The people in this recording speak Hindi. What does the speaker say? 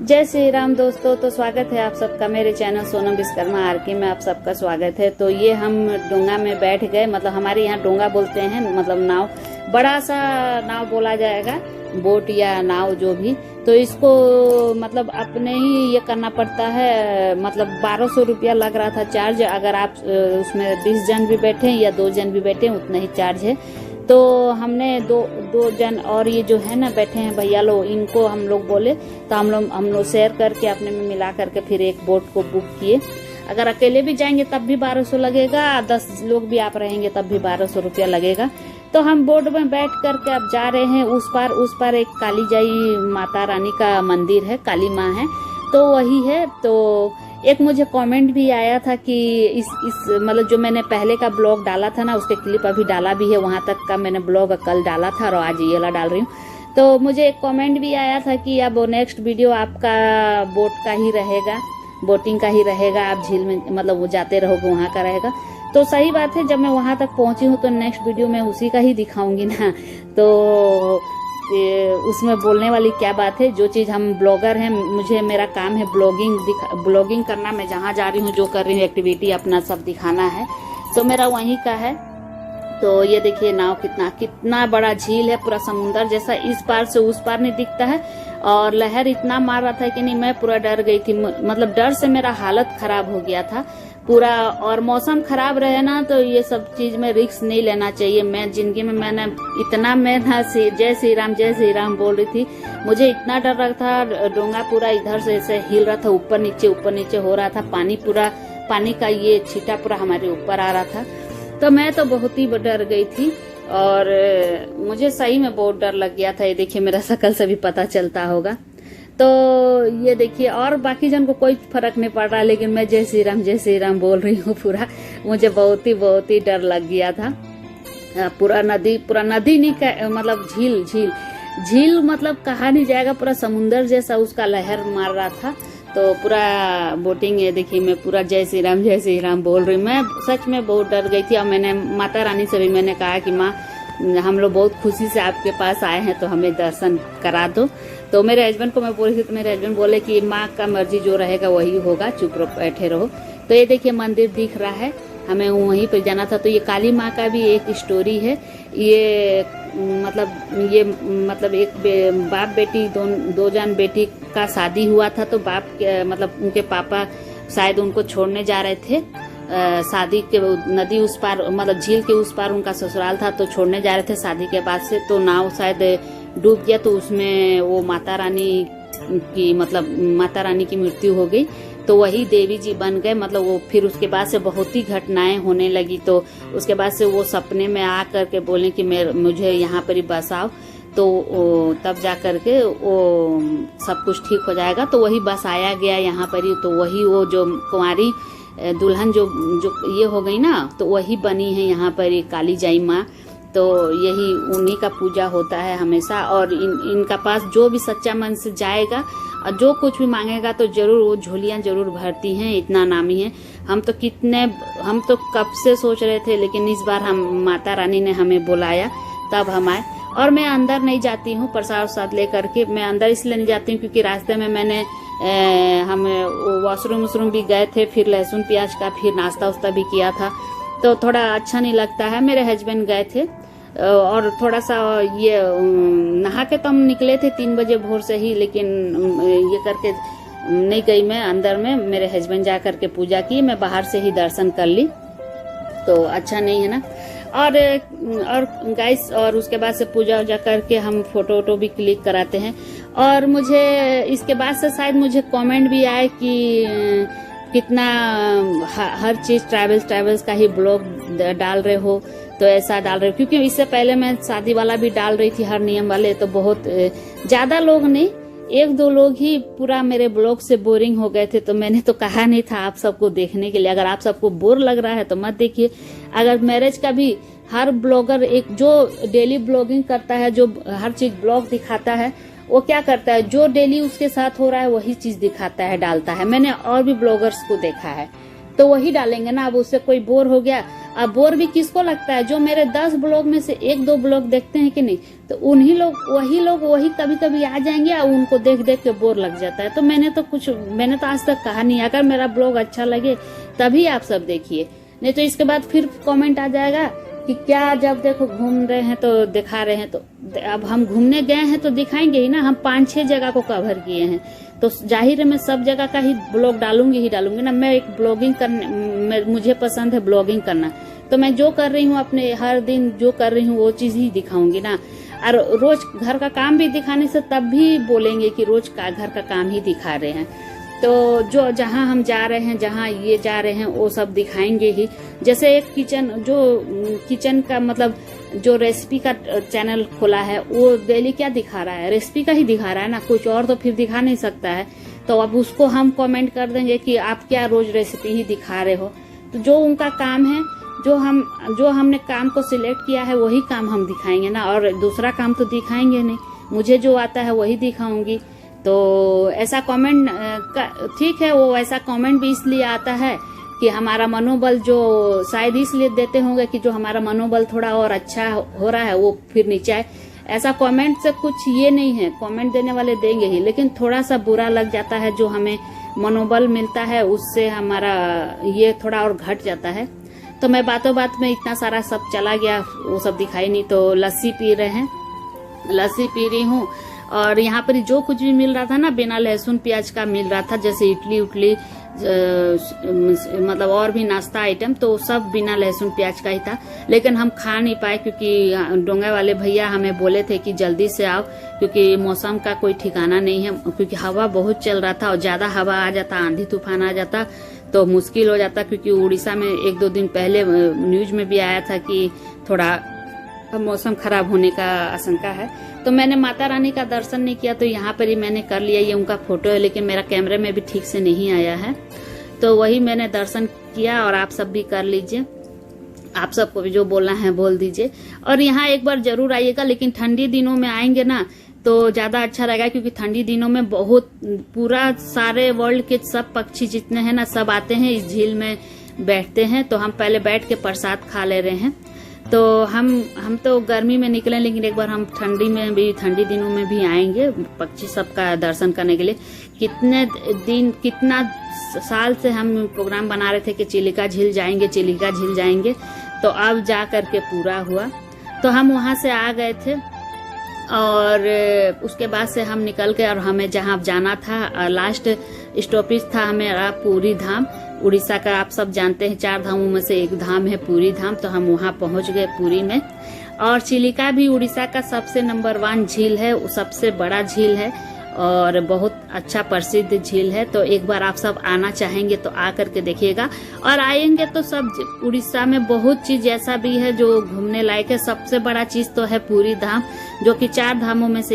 जय श्री राम दोस्तों। तो स्वागत है आप सबका मेरे चैनल सोनम विश्वकर्मा आरके में। आप सबका स्वागत है। तो ये हम डोंगा में बैठ गए, मतलब हमारे यहाँ डोंगा बोलते हैं, मतलब नाव, बड़ा सा नाव बोला जाएगा, बोट या नाव जो भी। तो इसको मतलब अपने ही ये करना पड़ता है, मतलब 1200 रुपया लग रहा था चार्ज। अगर आप उसमें 20 जन भी बैठे या 2 जन भी बैठे उतना ही चार्ज है। तो हमने दो जन और ये जो है ना बैठे हैं भैया लोग, इनको हम लोग बोले तो हम लोग शेयर करके अपने में मिला करके फिर एक बोट को बुक किए। अगर अकेले भी जाएंगे तब भी 1200 लगेगा, 10 लोग भी आप रहेंगे तब भी 1200 रुपया लगेगा। तो हम बोट में बैठ करके अब जा रहे हैं उस पार एक काली जाई माता रानी का मंदिर है, काली माँ है, तो वही है। तो एक मुझे कमेंट भी आया था कि इस मतलब जो मैंने पहले का ब्लॉग डाला था ना, उसके क्लिप अभी डाला भी है, वहां तक का मैंने ब्लॉग कल डाला था और आज ये वाला डाल रही हूँ। तो मुझे एक कमेंट भी आया था कि अब नेक्स्ट वीडियो आपका बोट का ही रहेगा, बोटिंग का ही रहेगा, आप झील में मतलब वो जाते रहोगे वहां का रहेगा। तो सही बात है, जब मैं वहां तक पहुंची हूँ तो नेक्स्ट वीडियो में उसी का ही दिखाऊंगी ना। तो उसमें बोलने वाली क्या बात है। जो चीज हम ब्लॉगर हैं, मुझे मेरा काम है ब्लॉगिंग करना। मैं जहाँ जा रही हूँ, जो कर रही हूँ एक्टिविटी अपना सब दिखाना है, तो मेरा वहीं का है। तो ये देखिए नाव कितना बड़ा झील है, पूरा समुंदर जैसा, इस पार से उस पार नहीं दिखता है। और लहर इतना मार रहा था कि नहीं, मैं पूरा डर गई थी, मतलब डर से मेरा हालत खराब हो गया था पूरा। और मौसम खराब रहे ना तो ये सब चीज में रिस्क नहीं लेना चाहिए। मैं जिंदगी में मैं ना जय श्री राम बोल रही थी। मुझे इतना डर रहा था, डोंगा पूरा इधर से ऐसे हिल रहा था, ऊपर नीचे हो रहा था, पानी का ये छींटा पूरा हमारे ऊपर आ रहा था। तो मैं तो बहुत ही डर गई थी और मुझे सही में बहुत डर लग गया था। ये देखिए मेरा शकल से भी पता चलता होगा। तो ये देखिए, और बाकी जन को कोई फर्क नहीं पड़ रहा, लेकिन मैं जय श्री राम बोल रही हूँ पूरा। मुझे बहुत ही डर लग गया था। पूरा नदी नहीं, मतलब झील मतलब कहा नहीं जाएगा, पूरा समुंदर जैसा उसका लहर मार रहा था। तो पूरा बोटिंग, ये देखिए मैं पूरा जय श्री राम बोल रही हूँ। मैं सच में बहुत डर गई थी और मैंने माता रानी से भी मैंने कहा कि माँ, हम लोग बहुत खुशी से आपके पास आए हैं तो हमें दर्शन करा दो। तो मेरे हस्बैंड को मैं बोली थी, तो मेरे हस्बैंड बोले कि माँ का मर्जी जो रहेगा वही होगा, चुप रहो, बैठे रहो। तो ये देखिए मंदिर दिख रहा है, हमें वहीं पर जाना था। तो ये काली माँ का भी एक स्टोरी है। ये मतलब एक बाप बेटी, दो जन बेटी का शादी हुआ था। तो बाप के मतलब उनके पापा शायद उनको छोड़ने जा रहे थे, शादी के नदी उस पार, मतलब झील के उस पार उनका ससुराल था, तो छोड़ने जा रहे थे शादी के बाद से। तो नाव शायद डूब गया, तो उसमें वो माता रानी की मृत्यु हो गई। तो वही देवी जी बन गए, मतलब वो फिर उसके बाद से बहुत ही घटनाएं होने लगी। तो उसके बाद से वो सपने में आ करके बोले कि मुझे यहाँ पर ही बसाओ, तो तब जा करके वो सब कुछ ठीक हो जाएगा। तो वही बसाया गया यहाँ पर ही। तो वही वो जो कुंवारी दुल्हन जो ये हो गई ना, तो वही बनी है यहाँ पर काली जाई माँ। तो यही उन्हीं का पूजा होता है हमेशा। और इनका पास जो भी सच्चा मन से जाएगा और जो कुछ भी मांगेगा तो जरूर वो झोलियां जरूर भरती हैं, इतना नामी है। हम तो कब से सोच रहे थे, लेकिन इस बार माता रानी ने हमें बुलाया तब हम आए। और मैं अंदर नहीं जाती हूँ प्रसाद लेकर के। मैं अंदर इसलिए नहीं जाती हूँ क्योंकि रास्ते में हम वॉशरूम भी गए थे, फिर लहसुन प्याज का फिर नाश्ता उस्ता भी किया था, तो थोड़ा अच्छा नहीं लगता है। मेरे हस्बैंड गए थे और थोड़ा सा ये नहा के तो हम निकले थे 3 बजे भोर से ही, लेकिन ये करके नहीं गई मैं अंदर में। मेरे हस्बैंड जा करके पूजा की, मैं बाहर से ही दर्शन कर ली, तो अच्छा नहीं है ना। और गाइस, और उसके बाद से पूजा वूजा करके हम फोटो भी क्लिक कराते हैं। और मुझे इसके बाद से शायद मुझे कमेंट भी आए कि कितना हर चीज ट्रैवल्स का ही ब्लॉग डाल रहे हो, तो ऐसा डाल रही हूँ, क्योंकि इससे पहले मैं शादी वाला भी डाल रही थी, हर नियम वाले, तो बहुत ज्यादा लोग नहीं, 1-2 लोग ही पूरा मेरे ब्लॉग से बोरिंग हो गए थे। तो मैंने तो कहा नहीं था आप सबको देखने के लिए। अगर आप सबको बोर लग रहा है तो मत देखिए। अगर मैरिज का भी हर ब्लॉगर, एक जो डेली ब्लॉगिंग करता है, जो हर चीज ब्लॉग दिखाता है, वो क्या करता है, जो डेली उसके साथ हो रहा है वही चीज दिखाता है, डालता है। मैंने और भी ब्लॉगर्स को देखा है, तो वही डालेंगे ना। अब उससे कोई बोर हो गया, अब बोर भी किसको लगता है, जो मेरे 10 ब्लॉग में से 1-2 ब्लॉग देखते हैं कि नहीं, तो उन्हीं लोग वही कभी कभी आ जाएंगे और उनको देख देख के बोर लग जाता है। तो मैंने तो आज तक कहा नहीं, अगर मेरा ब्लॉग अच्छा लगे तभी आप सब देखिए, नहीं तो इसके बाद फिर कमेंट आ जाएगा कि क्या जब देखो घूम रहे हैं तो दिखा रहे हैं। तो अब हम घूमने गए हैं तो दिखाएंगे ही ना। हम 5-6 जगह को कवर किए हैं, तो जाहिर है मैं सब जगह का ही ब्लॉग डालूंगी ना। मैं एक ब्लॉगिंग करने, मुझे पसंद है ब्लॉगिंग करना, तो मैं जो कर रही हूँ अपने हर दिन जो कर रही हूँ वो चीज ही दिखाऊंगी ना। और रोज घर का काम भी दिखाने से तब भी बोलेंगे कि रोज का घर का काम ही दिखा रहे हैं। तो जो जहाँ हम जा रहे हैं, जहाँ ये जा रहे हैं, वो सब दिखाएंगे ही। जैसे एक किचन का मतलब जो रेसिपी का चैनल खोला है, वो डेली क्या दिखा रहा है, रेसिपी का ही दिखा रहा है ना, कुछ और तो फिर दिखा नहीं सकता है। तो अब उसको हम कमेंट कर देंगे कि आप क्या रोज रेसिपी ही दिखा रहे हो। तो जो उनका काम है, जो हमने काम को सिलेक्ट किया है, वही काम हम दिखाएंगे ना, और दूसरा काम तो दिखाएंगे नहीं। मुझे जो आता है वही दिखाऊंगी। तो ऐसा कमेंट ठीक है, वो ऐसा कमेंट भी इसलिए आता है कि हमारा मनोबल, जो शायद इसलिए देते होंगे कि जो हमारा मनोबल थोड़ा और अच्छा हो रहा है वो फिर नीचे आए। ऐसा कमेंट से कुछ ये नहीं है, कमेंट देने वाले देंगे ही, लेकिन थोड़ा सा बुरा लग जाता है। जो हमें मनोबल मिलता है उससे हमारा ये थोड़ा और घट जाता है। तो मैं बातों बात में इतना सारा सब चला गया, वो सब दिखाई नहीं। तो लस्सी पी रहे हैं, लस्सी पी रही हूँ। और यहाँ पर जो कुछ भी मिल रहा था ना, बिना लहसुन प्याज का मिल रहा था, जैसे इडली उडली, मतलब और भी नाश्ता आइटम, तो सब बिना लहसुन प्याज का ही था। लेकिन हम खा नहीं पाए, क्योंकि डोंगा वाले भैया हमें बोले थे कि जल्दी से आओ, क्योंकि मौसम का कोई ठिकाना नहीं है। क्योंकि हवा बहुत चल रहा था, और ज्यादा हवा आ जाता, आंधी तूफान आ जाता तो मुश्किल हो जाता। क्योंकि उड़ीसा में 1-2 दिन पहले न्यूज में भी आया था कि थोड़ा मौसम खराब होने का आशंका है। तो मैंने माता रानी का दर्शन नहीं किया, तो यहाँ पर ही मैंने कर लिया। ये उनका फोटो है, लेकिन मेरा कैमरे में भी ठीक से नहीं आया है, तो वही मैंने दर्शन किया। और आप सब भी कर लीजिए, आप सबको भी जो बोलना है बोल दीजिए। और यहाँ एक बार जरूर आइएगा, लेकिन ठंडी दिनों में आएंगे ना तो ज्यादा अच्छा रहेगा, क्योंकि ठंडी दिनों में बहुत पूरा सारे वर्ल्ड के सब पक्षी जितने हैं ना, सब आते हैं इस झील में बैठते हैं। तो हम पहले बैठ के प्रसाद खा ले रहे हैं। तो हम तो गर्मी में निकले, लेकिन एक बार हम ठंडी दिनों में भी आएंगे पक्षी सबका दर्शन करने के लिए। कितना साल से हम प्रोग्राम बना रहे थे कि चिलिका झील जाएंगे, तो अब जा करके पूरा हुआ। तो हम वहां से आ गए थे, और उसके बाद से हम निकल गए। और हमें जहाँ जाना था, लास्ट स्टॉपेज था हमारा पूरी धाम। उड़ीसा का आप सब जानते हैं 4 धामों में से एक धाम है पूरी धाम, तो हम वहाँ पहुँच गए पुरी में। और चिलिका भी उड़ीसा का सबसे नंबर 1 झील है, सबसे बड़ा झील है और बहुत अच्छा प्रसिद्ध झील है। तो एक बार आप सब आना चाहेंगे तो आ करके देखिएगा। और आएंगे तो सब, उड़ीसा में बहुत चीज ऐसा भी है जो घूमने लायक है। सबसे बड़ा चीज तो है पूरी धाम, जो कि 4 धामों में से